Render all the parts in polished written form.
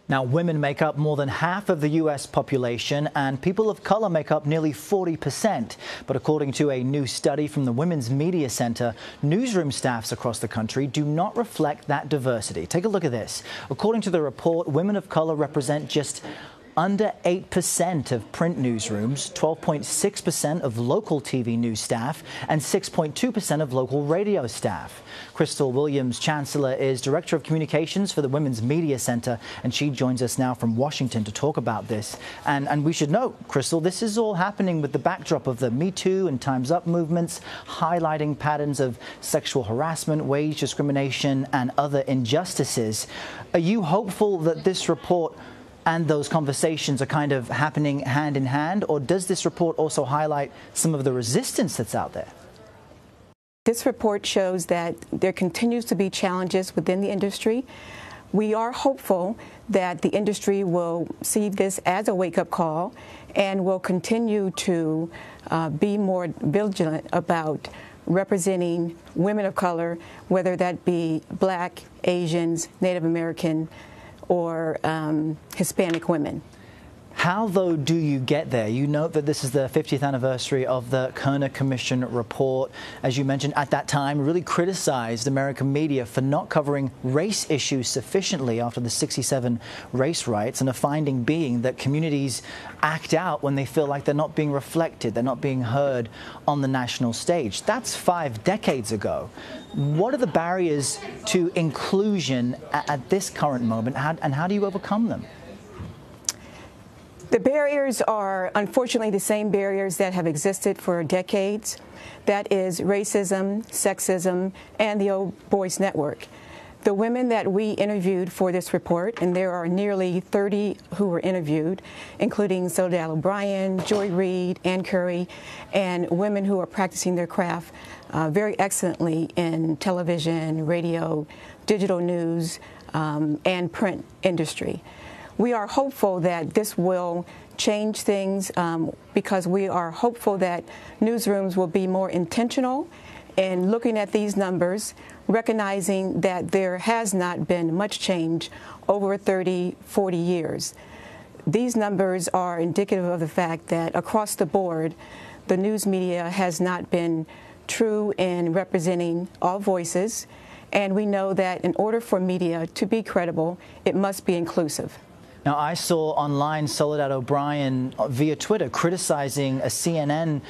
Now, women make up more than half of the U.S. population, and people of color make up nearly 40%. But according to a new study from the Women's Media Center, newsroom staffs across the country do not reflect that diversity. Take a look at this. According to the report, women of color represent just under 8% of print newsrooms, 12.6% of local TV news staff, and 6.2% of local radio staff. Cristal Williams Chancellor is Director of Communications for the Women's Media Center, and she joins us now from Washington to talk about this. And we should note, Cristal, this is all happening with the backdrop of the Me Too and Time's Up movements, highlighting patterns of sexual harassment, wage discrimination, and other injustices. Are you hopeful that this report and those conversations are kind of happening hand in hand, or does this report also highlight some of the resistance that's out there? This report shows that there continues to be challenges within the industry. We are hopeful that the industry will see this as a wake-up call and will continue to be more vigilant about representing women of color, whether that be Black, Asians, Native American, or Hispanic women. How, though, do you get there? You note that this is the 50th anniversary of the Kerner Commission report. As you mentioned, at that time, really criticized American media for not covering race issues sufficiently after the '67 race riots, and a finding being that communities act out when they feel like they're not being reflected, they're not being heard on the national stage. That's 5 decades ago. What are the barriers to inclusion at this current moment, and how do you overcome them? The barriers are, unfortunately, the same barriers that have existed for decades. That is racism, sexism, and the old boys network. The women that we interviewed for this report, and there are nearly 30 who were interviewed, including Soledad O'Brien, Joy Reid, Ann Curry, and women who are practicing their craft very excellently in television, radio, digital news, and print industry. We are hopeful that this will change things because we are hopeful that newsrooms will be more intentional in looking at these numbers, recognizing that there has not been much change over 30, 40 years. These numbers are indicative of the fact that across the board, the news media has not been true in representing all voices, and we know that in order for media to be credible, it must be inclusive. Now, I saw online Soledad O'Brien via Twitter criticizing a CNN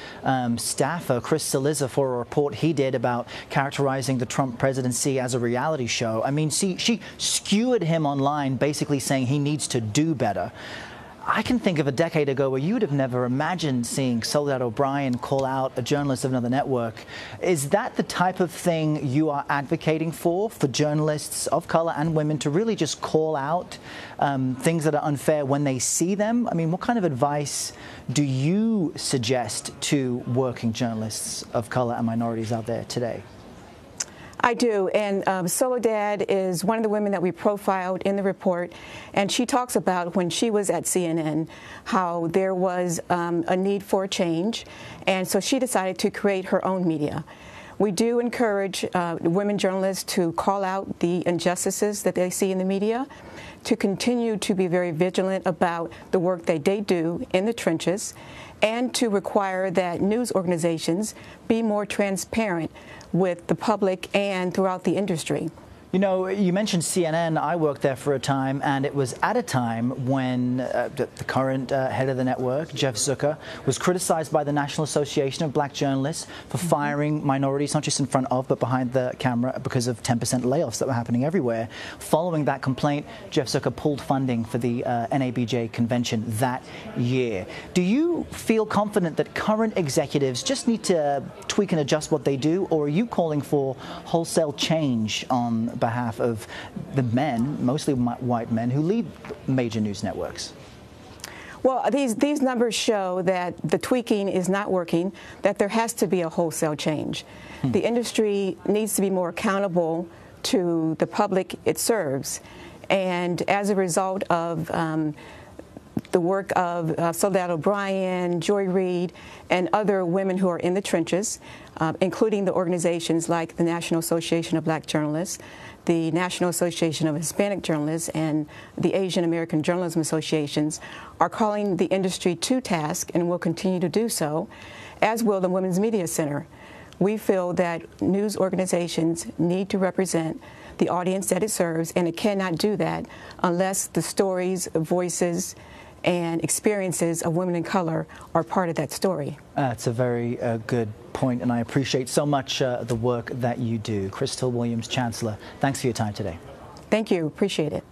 staffer, Chris Cillizza, for a report he did about characterizing the Trump presidency as a reality show. I mean, she skewered him online, basically saying he needs to do better. I can think of a decade ago where you would have never imagined seeing Soledad O'Brien call out a journalist of another network. Is that the type of thing you are advocating for journalists of color and women to really just call out things that are unfair when they see them? I mean, what kind of advice do you suggest to working journalists of color and minorities out there today? I do, and Soledad is one of the women that we profiled in the report, and she talks about when she was at CNN how there was a need for a change, and so she decided to create her own media. We do encourage women journalists to call out the injustices that they see in the media, to continue to be very vigilant about the work that they do in the trenches, and to require that news organizations be more transparent with the public and throughout the industry. You know, you mentioned CNN. I worked there for a time, and it was at a time when the current head of the network, Jeff Zucker, was criticized by the National Association of Black Journalists for firing minorities, not just in front of, but behind the camera, because of 10% layoffs that were happening everywhere. Following that complaint, Jeff Zucker pulled funding for the NABJ convention that year. Do you feel confident that current executives just need to tweak and adjust what they do, or are you calling for wholesale change on behalf of the men, mostly white men, who lead major news networks? Well, these numbers show that the tweaking is not working, that there has to be a wholesale change. The industry needs to be more accountable to the public it serves. And as a result of the work of Soledad O'Brien, Joy Reid, and other women who are in the trenches, including the organizations like the National Association of Black Journalists, the National Association of Hispanic Journalists, and the Asian American Journalism Associations, are calling the industry to task and will continue to do so, as will the Women's Media Center. We feel that news organizations need to represent the audience that it serves, and it cannot do that unless the stories, voices, and experiences of women of color are part of that story. That's a very good point, and I appreciate so much the work that you do. Cristal Williams Chancellor, thanks for your time today. Thank you. Appreciate it.